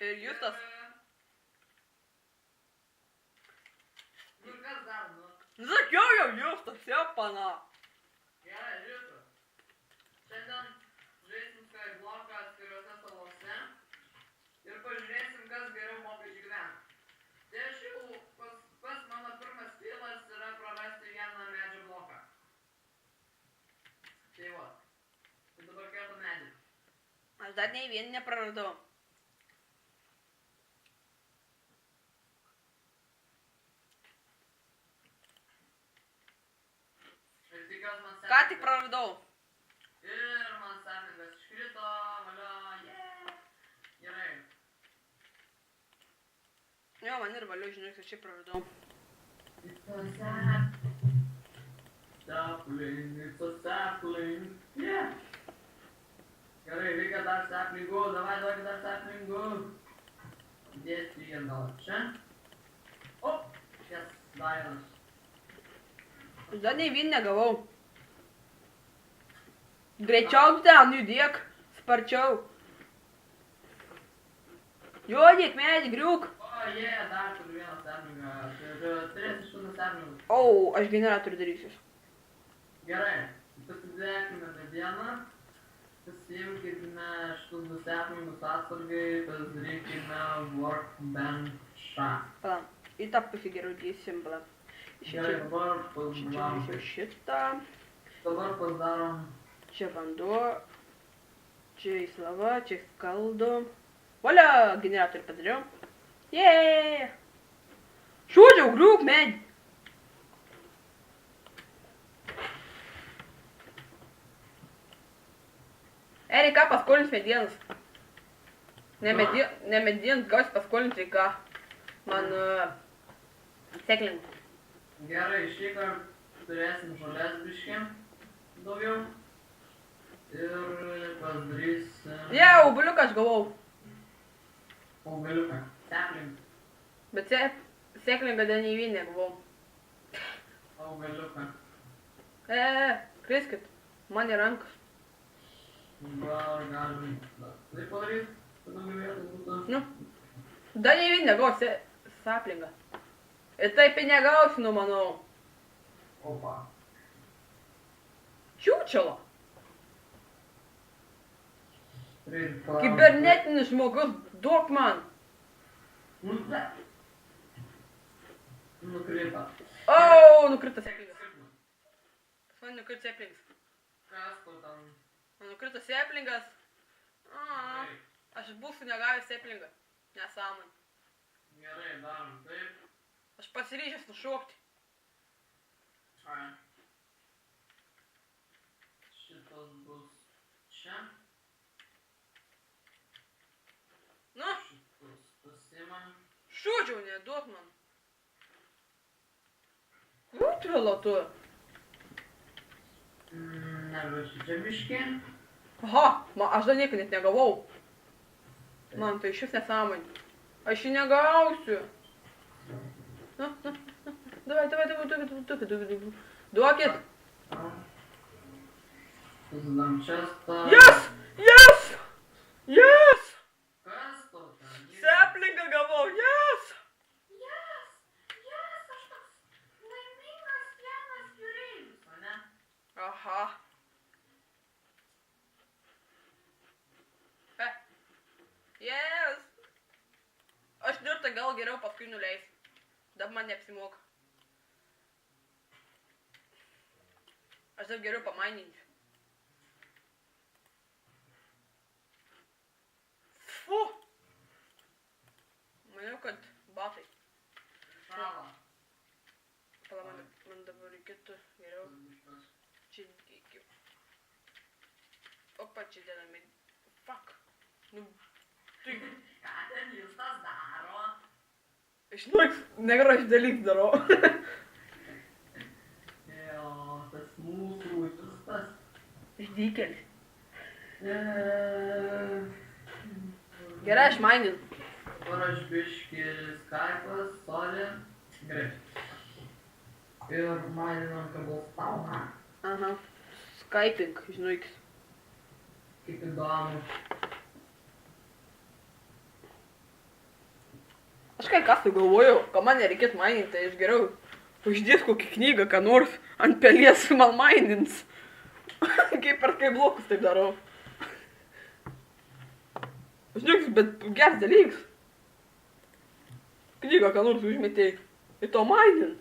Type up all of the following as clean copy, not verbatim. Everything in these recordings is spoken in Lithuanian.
Ir Justas. Kur kas dar, nu? Sakiau jau Justas, jau pana. Gerai, žiūrėk. Šiandien žaisim skybloką atskiriuose salose ir pažiūrėsim, kas geriau moka išgyventi. Tai aš jau pas mano pirmas filas yra prarasti vieną medžio bloką. Tai va. Tai dabar kertu medį. Aš dar nei vieną nepraradau. Ir tikiuos man Ką tik praradau. Ir man sapningas iškrito, valio, Gerai. Jo, man ir valiu, žinai, kad čia praradau. It's a sapling. Yeah. Gerai, reikia dar saplingų, davai duokit dar saplingų. Dėsti jiem gal čia. O, šias dainas. Aš dar nei vieną negavau. Greičiau ten, judėk, sparčiau. Judėk, medį, griūk. O, dar turiu vieną saplingą. Turėsi šūną saplingų. O, aš generatorių darysiu. Gerai, pasidėkime medieną. Pasiimkime šitus saplingus atsargai, pasidarykime workbenchą. Pala, į tą pusę geriau dėsim, pala. Gerai, dabar padarom. Šitą. Dabar padarom. Čia vanduo. Čia įslava, čia skaldo. Valia, generatorių padariau. Jeee! Šūdžiau, griūk, medį. Erika paskolins medienos. Ne medienos, gausi paskolins reikia. Man seklinti. Gerai, šį kartą turėsim žolės biškį daugiau. Ir padarysim... Augaliuką aš gavau. Augaliuką. Seklingą. Bet seklingą dar nei vieną gavau. Augaliuką. Kriskit. Man į rankas. Gal galim... Tai padaryt, kad daugiau vietų būtų. Nu. Dar nei vieną gavau saplingą. Ir taip ir negausiu, nu manau. Opa. Čiūčelo. Reikia... Kibernetinis žmogus, duok man. Nukrito. Nukrito seplingas. Man nukrito seplingas. Kas tu ten? Man nukrito seplingas. Aš būsiu negavęs seplingą. Nesąmonė. Gerai, darom taip. Aš pasiryžęs nušokti. Šitas bus čia. Nu, Šitus pasimam. šūdžiau, neduok man. Kutrilo tu. Neruošiu čia biškį. Aha, aš dar nieko net negavau. Man tai šis nesąmonė. Aš jį negausiu. Davai, duokit. Susidam čestą. Yes! Kas to ten? Seplingą gavau, yes! Aš toks laimingas vienas jūreivis, o ne? Aha. Yes! Aš dirtą gal geriau paskui nuleis. Dabar man neapsimoka. Aš dar geriau pamaininsiu. Fu! Maniau, kad batai. Šalą. Pala, man dabar reikėtų geriau. Čia reikia. Opa, čia dėdami. Fuck. Nu, tai... Ką ten jūs tas daro? Žinok, negraž dalyk darau. Jo, tas mūsų vaikus tas. Išdykėlis. Gerai, aš mainin. Dabar aš biškį Skype'as, sorry. Gerai. Ir maininam kabelstauną. Aha. Skyping, žinok. Kaip įdomu. kai ką sugalvojau, kad man nereikėtų maininti, tai aš geriau uždės kokį knygą, ką nors ant pelies man mainins. Kaip per kai blokus taip darau. Žinok, bet geras dalykas. Knygą, ką nors užmetėjai. Ir to mainin.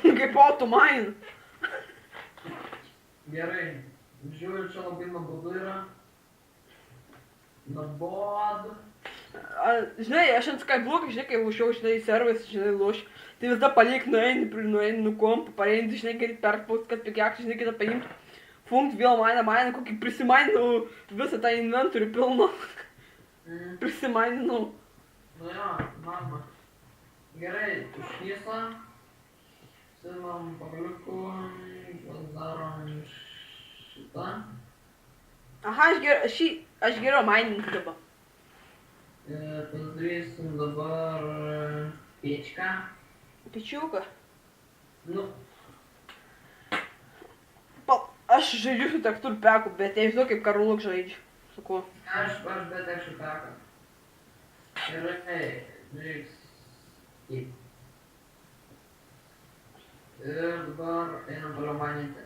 Kaip auto main. Gerai. Žiūriu, čia labai nuobodu yra. Nuobodu. Žinai, aš ant Skyblock, žinai, kai lošiau, žinai, servis, žinai, lošiu. Tai visada paliek nueini kompu, pareini, žinai, kaip perspaust, kad pikiakščiai, žinai, kitą paimti. Funkt vėl maina, kokį prisimainau visą tą inventorių pilną. Prisimaininau. Nu jo, mama. Gerai, užknysa. Simam pagaliukų. Darom šitą. Aha, aš geriau maininti dabar. Padarysim dabar pečką. Pečiuką? Nu. Aš žaidžiu su tekstūrų peku, bet nežinau kaip Karoluk žaidžiu. Su kuo? Aš be tekščių peko. Gerai, reiks. Taip. Ir dabar einam toliau maininti.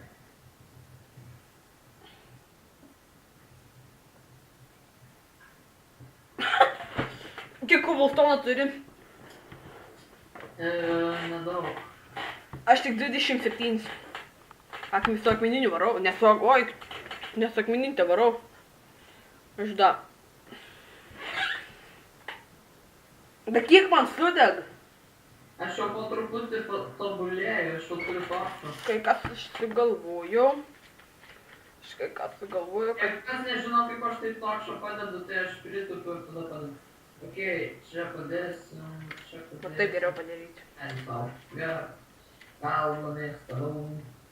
Kiek kobalstono turi? Nedaug. Aš tik 27. Akmis su akmeniniu varau, nesu akmeniniu te varau. Aš da. Bet kiek man sudeg? Aš jau po truputį tobulėju, aš jau turiu toršą. Kai kas aš sugalvoju. Jeigu kas nežino, kaip aš taip toršą padedu, tai aš pritupiu ir tada padedu. Okei, čia padėsim, čia padėsim. Bet taip geriau padaryti. Gerai. Kalbą mėgstau.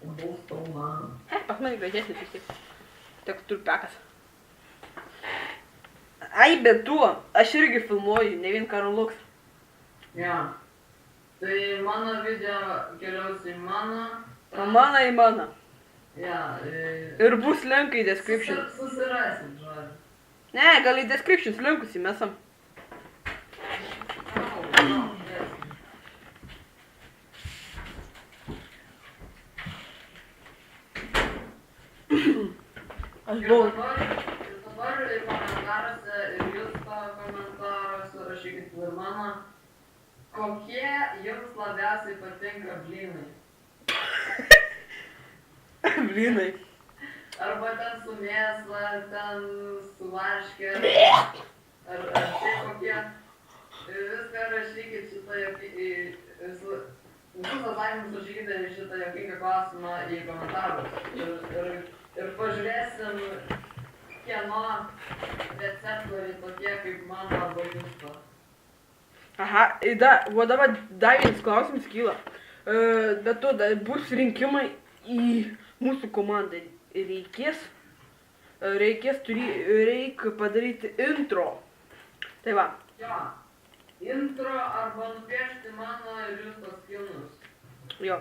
Balstauną. Pas mane gražesnis vis tiek. Tekstūrų pekas. Ai, bet tu, aš irgi filmuoju, ne vien Karoluks. Ja. Tai mano video keliaus į mano. Mano į mano. Ja. Ir bus linkai į description. Susirasim, žodžiu. Ne, gal į description linkus įmesam. Aš buvau. Dabar komentaruose ir jūs komentaruose rašykit ir mano, kokie jums labiausiai patinka blynai. Blynai. Arba ten su mėsa, ten su varške. Ar šiaip kokie. Viską rašykit visus atsakymus rašykite šitą juokingą klausimą į komentarus. Ir pažiūrėsim, kieno receptoriai tokie kaip mano arba jūsų. Aha, o dabar dar vienas klausimas kyla. Bet to bus rinkimai į mūsų komandą. Reikia padaryti intro. Tai va. Jo. Intro arba nupiešti mano ir jūsų skinus. Jo.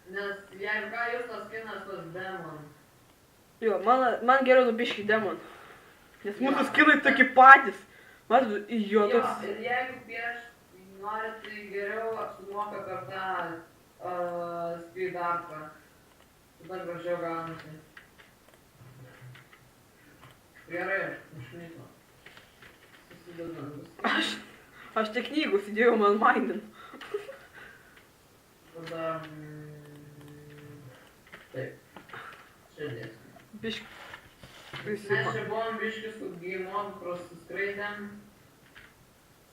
Nes jeigu ką jūsų skinas tas demon. Jo, man geriau nupieškit demon. Nes mūsų skinai tokie patys. Matot, jo Jo, toks... ir jeigu norit, tai geriau apsimoka per tą speed artą. Tada gražiau gaunasi. Gerai, užmyto. Susidedam viską. Aš tik knygų sėdėjau, man mainin. Tada... Taip. Čia dėsim. Biški. Mes čia buvom biški su Gmod prasiskraidėm.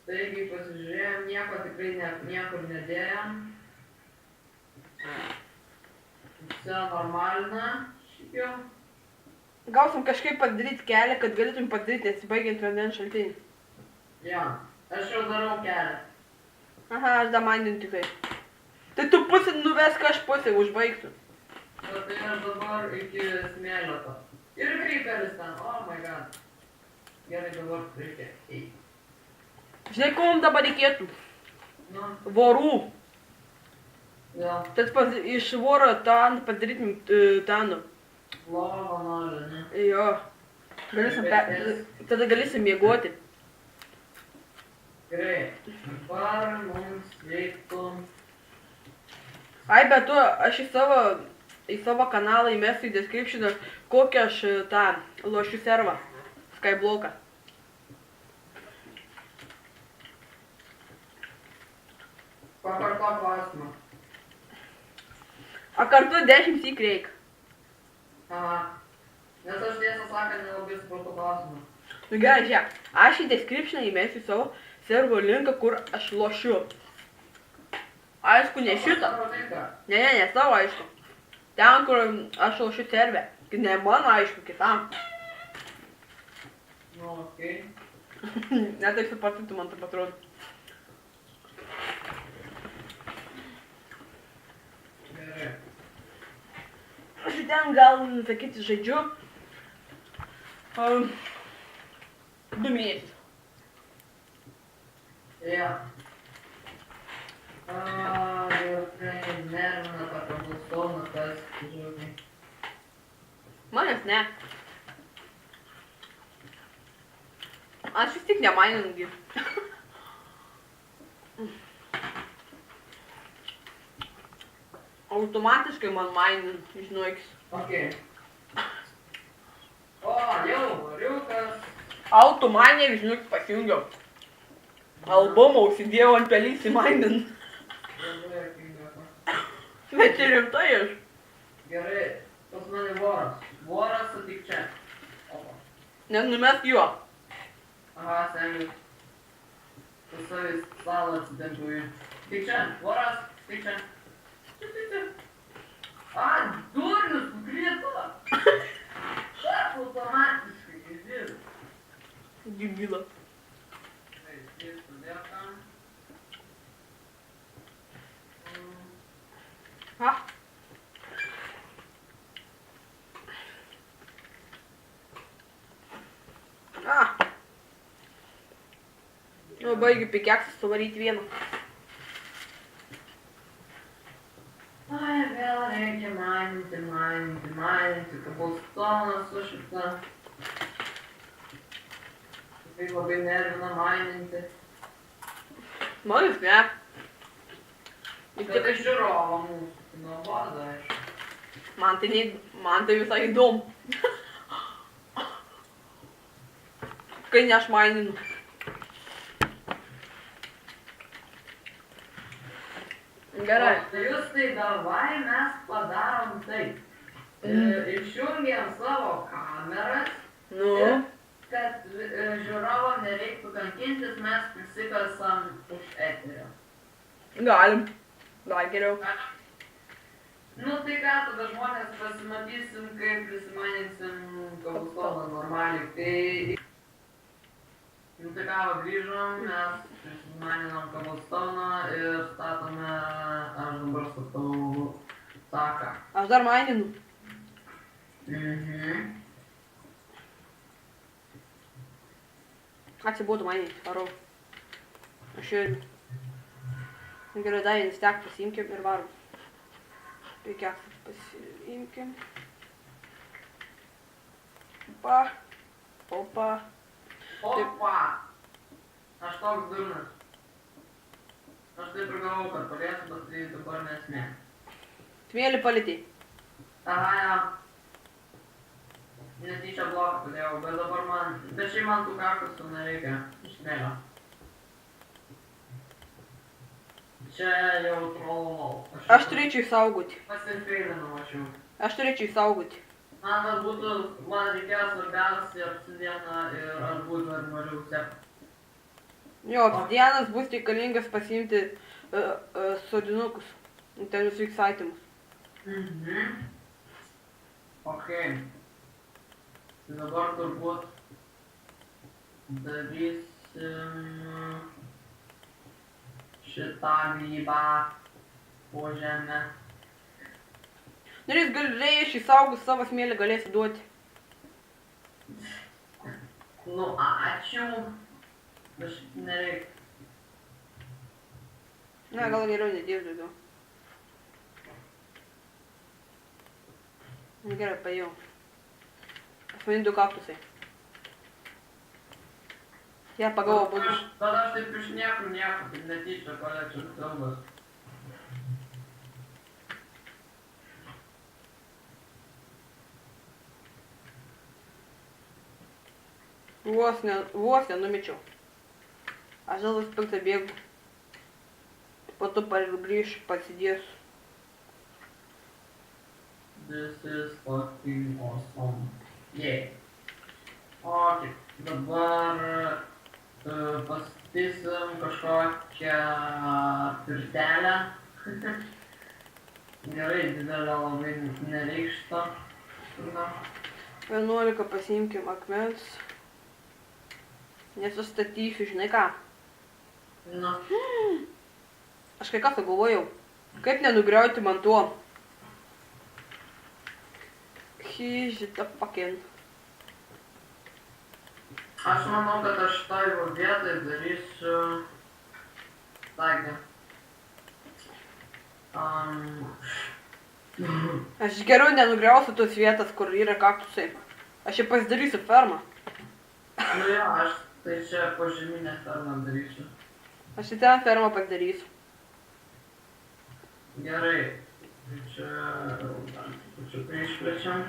Staigiai pasižiūrėjom, nieko tikrai niekur nedėjom. Visi normalina, šiaip jau. Gausim kažkaip padaryti kelią, kad galėtum padaryti nesibaigiant vandens šaltinį. Jo, aš jau darau kelią. Aha, aš dar mainin tikrai. Tai tu pusę nuvesk, aš pusę užbaigsiu. Tai aš dabar iki smėlio to. Ir krypelis ten, oh my god. Gerai, dabar reikia eiti. Žinai, ko mums dabar reikėtų? Nu, Vorų. jo, Tad iš voro ten padarytum ten. lova nori, ne? Jo. Tada galėsim miegoti. Gerai. Dabar mums reiktų... Ai, bet tu, aš į savo kanalą įmesiu į descriptioną, kokią aš tą lošiu servą. Skybloką. Pakarto klausimą. A kartu 10 syk reik. Aha. Nes aš tiesą sakant nelabai supratau klausimą. Nu gerai, žiūrėk, aš į descriptioną įmesiu savo servo linką, kur aš lošiu. Aišku, ne šitą. Ne, savo aišku. Ten, kur aš lošiu servę. Ne mano, aišku, kitam. Nu, okei. Net taip supratytų, man taip atrodo. Gerai. Aš ten gal, sakyti, žaidžiu 2 mėnesius. Jo. Ir tai nervina tą kabulstoną, tas žiūrėk. Manęs ne. Aš vis tik nemainingi. Automatiškai man mainin, žinokis. Okei. O, jau, variukas. Automanė, žinokis, pasijungiau. Albumą užsidėjau ant pelys įmainin. Labai juokinga. Bet čia rimtai aš. Gerai, pas mane voras. Voras sutik čia. Opa. Nenumesk juo. Aha, stengiuosi. Su savais stalą atsitempiu jį. Tik čia, voras, tik čia. A, durnius, nukrito. Šiaip automatiškai, girdėjau. Dibila. Tai, skirtų dėkam. Ha? Nu, baigi pikeksas suvaryti vieną. Ai, vėl reikia maininti, kabulstonas su šita. Tai labai nervina maininti. Manis ne. Bet iš žiūrovo mūsų, nuoboda, aišku. Man tai visai įdomu. Kai ne aš maininu. Gerai. Tai jūs tai davai mes padarom taip. Išjungiam savo kameras. Nu. Ir kad žiūrovam nereiktų kankintis, mes prisikasam už eterio. Galim. Dar geriau. Nu tai ką, tada žmonės pasimatysim, kaip prisimaninsim kabulstoną normaliai. Tai... Nu tai ką, grįžom, mes prisimaninam kabulstoną ir statome, aš dabar statau taką. Aš dar maininu. Atsibodo mainyti, varau. Aš ir... Gerai, dar vieną stek pasiimkim ir varom. Pikeksą pasiimkim. Opa. Opa. Opa! Aš toks durnas. Aš taip ir galvau, kad palėsiu, bet tai dabar mes ne. Smėlį palitei. Aha, ja. Netyčia bloką padėjau, bet dabar man... Bet šiaip man tų kaktusų nereikia. Smėlio. Čia jau trololol. Aš turėčiau įsaugoti. Pasifeilinau aš jau. Aš turėčiau įsaugoti. Man būtų, man reikėjo svarbiausia obsidianą ir ar būtų ar mažiau sepą. Jo, obsidianas bus reikalingas pasiimti sodinukus. Ten visus įsakymus. Okei. Tai dabar turbūt darysim šitą grybą po žemę. Ir jis galėjai išsaugus savo smėlį galėsi duoti. Nu, ačiū. Aš nereikia. Ne, gal geriau nedėsiu daugiau. Gerai, paėjau. Asmeni 2 kaktusai. Ja pagalvojau, būtų. Tada aš taip iš niekur, taip netyčia paliečiu filmas. Vos nenumečiau. Aš dėl aspektą bėgu. Po to grįšiu, pasidėsiu. This is fucking awesome. Yeah. Ok, dabar pastatysim kažkokią pirtelę. Gerai, didelę labai nereikštą. 11 pasiimkim akmens. Nesustatysiu, žinai ką? Na. Aš kai ką sugalvojau. Kaip nenugriauti man tuo? Šitą fucking. Aš manau, kad aš šitoj vietoj darysiu... Taigi. Aš geriau nenugriausiu tos vietas, kur yra kaktusai. Aš čia pasidarysiu fermą. Nu jo, aš tai čia požeminę fermą darysiu. Aš į ten fermą pasidarysiu. Gerai. Tai čia išplečiam.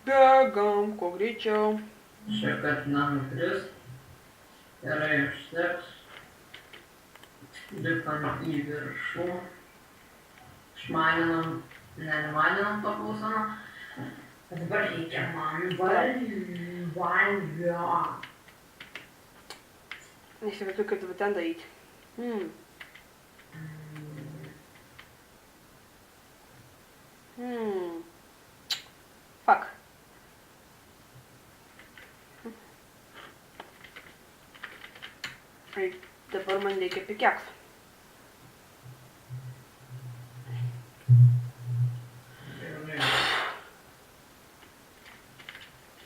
Bėgam, kuo greičiau. Čia kad nenukris. Gerai, užteks. Lipam į viršų. Išmaninam, nemaninam to klausimą. Dabar reikia man valgio. Neįsivaizduoju, kaip tu ten daryti. Fuck. Dabar man reikia pikeksą.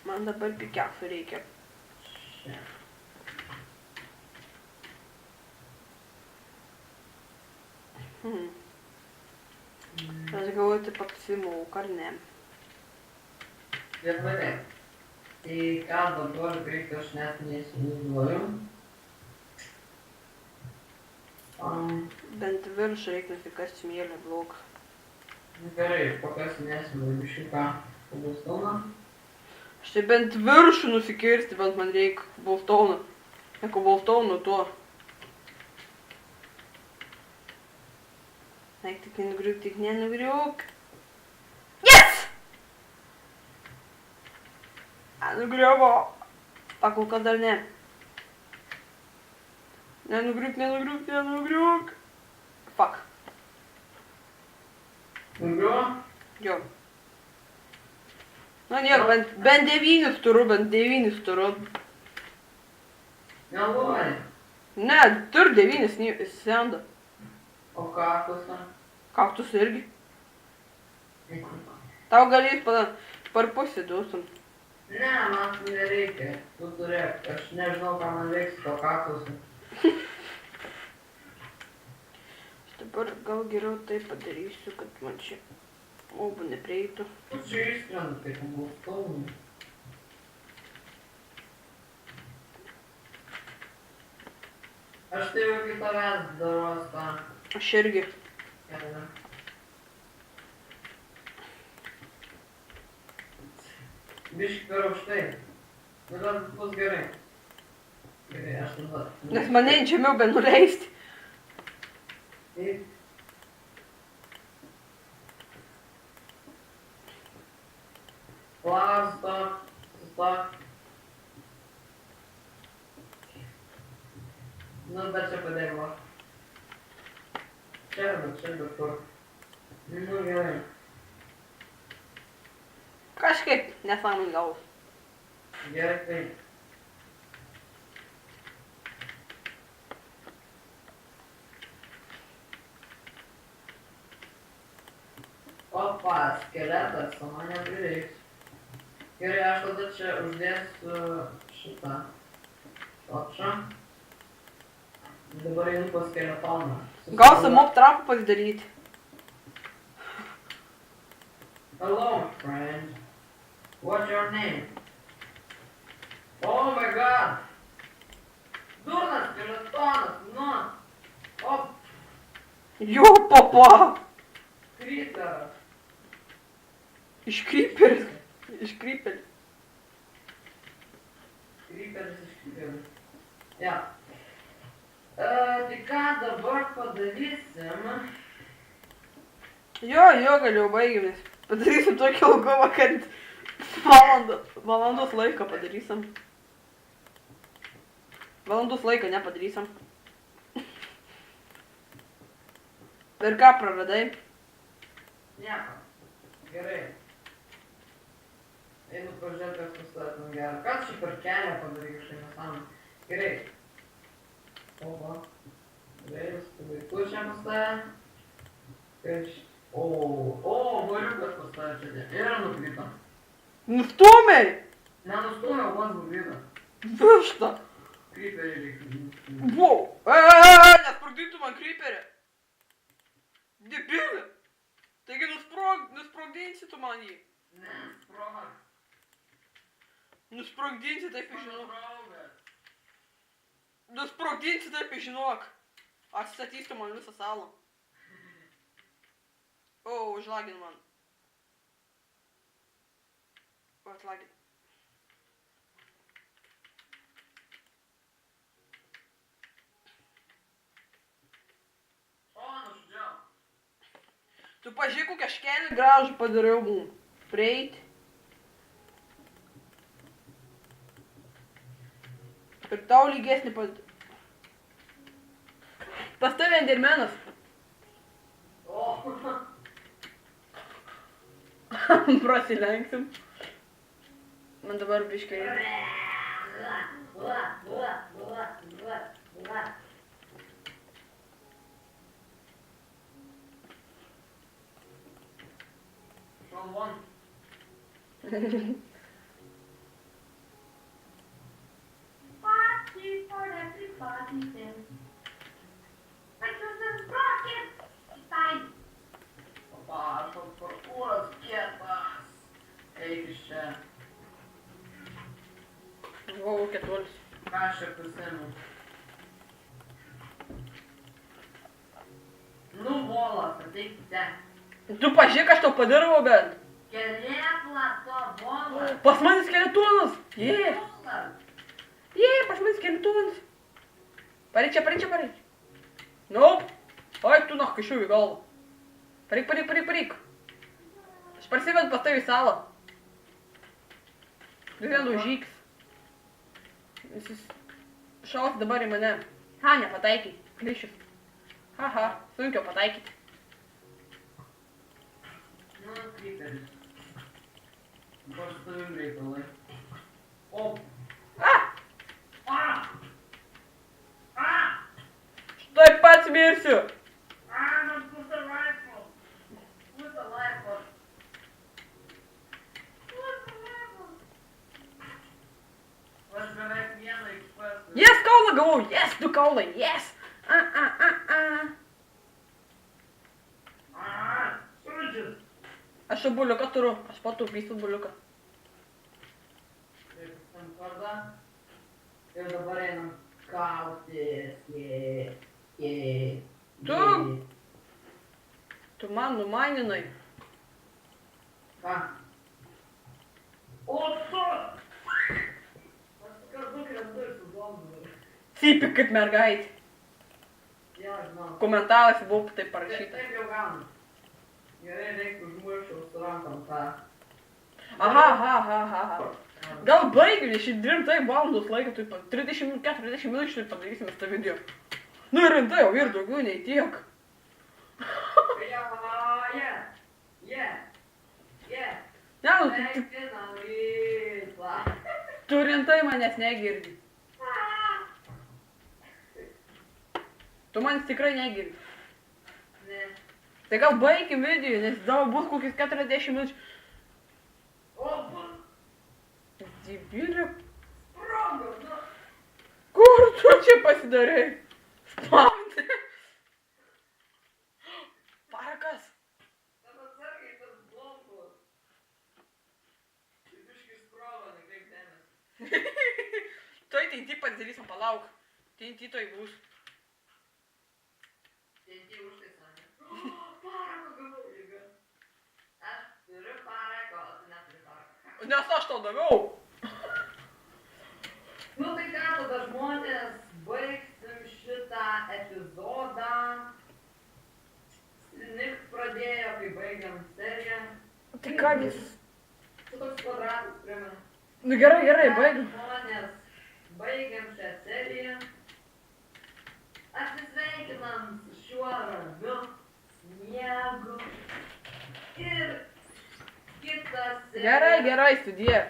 Man dabar pikeksų reikia. Aš galvoju, taip apsimoka, ar ne? Ir mane. Tai ką dabar greitai aš net neįsivaizduoju. Bent viršų reikia nusikast smėlį blok. Gerai, pakasinėsim biškiuką koblstauną. Aš tai bent viršų nusikirsti, bent man reikia koblstauną. Ne koblstauną, tuo. Eik, tik nenugriuk, tik nenugriuk. Yes! Nugriuvo. Kol kas dar ne. Nenugriuk. Fuck. Nugriuvo? Jo. Na nieko, bent 9 turiu. Neluoji. Ne, tur 9 senda. O kaktusą? Kaktus irgi. Tau galės par pusę duosim. Ne, man nereikia. Tu turėk. Aš nežinau, ką man reiks to kaktusą. Aš dabar gal geriau tai padarysiu, kad man čia obu neprieitų. Tu čia išskrenda, tai koblstauną. Aš tai jau iki tavęs daros tą. Aš irgi. Gerai. Biški per aukštai. Nu, gal bus gerai. Gerai, aš tada. Nes mane žemiau be nuleisti. Taip. Sustok. Nu, bet čia padėjimo. Čia bet kur. Nu, gerai. Kažkaip nesąmonė gaus. Gerai, tai. Opa, skeletas, o man neprireiks. Gerai, aš tada čia uždėsiu šitą šotšą. Dabar einu pas skeletoną. Gal samop trapą pasidaryti. Hello, friend. What's your name? Oh my god! Durnas, skeletonas, nu! Op, Jo, papa! kryperas. Iš kryperis. Iš kryperis. Kryperis iš kryperis. Ja. Tai ką dabar padarysim? Jo, galiu baigėmės. Padarysim tokį ilgumą, kad valandos laiką padarysim. Valandos laiką nepadarysim. Ir ką praradai? Nieko. Gerai. Einu pažiūrėti, kas pastatytum gerą. Ką čia per kelią padarai kažkai nesąmonę? Gerai. Oho. Gerai, vaikų čia pastatė. Voriukas pastatė čia. Ir nukrito. Nustūmei! Nenustūmiau, pats nukrito. Višta! Kryperį reikia nustūmti. Wow! Nesprogdytų man kryperį! Debilė! Taigi nusprogdinsi tu man jį. Ne, sprog. Nusprogdinsi taip žinok. Sprogęs. Nusprogdinsi taip žinok. Atstatysiu man visą salą. O, užlagin man. O, atlagin. O, nužudžiau. Tu pažiūrėk, kokią škelį gražų padariau mum. Prieit. Ir tau lygesnį pas tave endermenas. O. Prasilenksim. Man dabar biškai. Šalvon. Party for everybody then. My cousin's rocket. Fine. Papasakos parkūras kietas. Eik iš čia. Vau, ketuolis. Ką aš čia prisėmiau? Nu, volas, ateikite. Tu pažiūrėk, aš tau padarau bent. Kelėpla to volas. Pas mane skeletonas. Jė. Volas. Jė, pas mane skeletonas. Pareik čia. Nu. Oi, tu nach kažkaip į galvą. Pareik. Aš parsivedu pas tavį salą. Tu vien užžyks. Jis šaus dabar į mane. Ha, nepataikai. Klišius. Haha, sunkiau pataikyti. Nu, kryperis. Dabar su tavim reikalai. O. Štai pats mirsiu. Man put the rifle. Put the rifle. Aš beveik vieną ekspertą. Yes, kaulą gavau. Yes, du kaulai. Yes. Sūdžius. Aš jau buliuką turiu. Aš pataupysiu buliuką. Taip, tam kardą. Ir dabar einam kautis. Tu man numaininai. Ką? O tu! Aš kartu krentu ir su zombiu. Cypik kaip mergaitė. Jo, žinau. Komentaruose buvo taip parašyta. Taip jau gaunu. Gerai, reiktų užmuščiau su rankom tą. Aha. Gal baigim, nes šiandien rimtai valandos laiką, tai 30-40 minučių tai padarysime tą video. Nu ir rimtai jau ir daugiau nei tiek. Ne, nu, Sveikinam rytą. tu rimtai manęs negirdi. Tu manęs tikrai negirdi. Ne. Tai gal baigim video, nes dabar bus kokius 40 minučių. O, bus Debilė. sprogo, nu. Kur tu čia pasidarai? Spaudė. Parakas. Tas atsargiai tas blogus. TNT pasidarysim, palauk. TNT toj bus. TNT užtaisą, ne? Parako gavau, lyga. Aš turiu parako, o tu neturi parako. Nes aš tau daviau. Nu tai ką, tada žmonės, baigsim šitą epizodą. Slinik pradėjo, kai baigiam seriją. Tai kągis. Tu toks kvadratas primena. Nu gerai, baig. Žmonės, baigiam šią seriją. Atsisveikinam su šiuo ramiu sniegu. Ir kitą seriją. Gerai, sudie.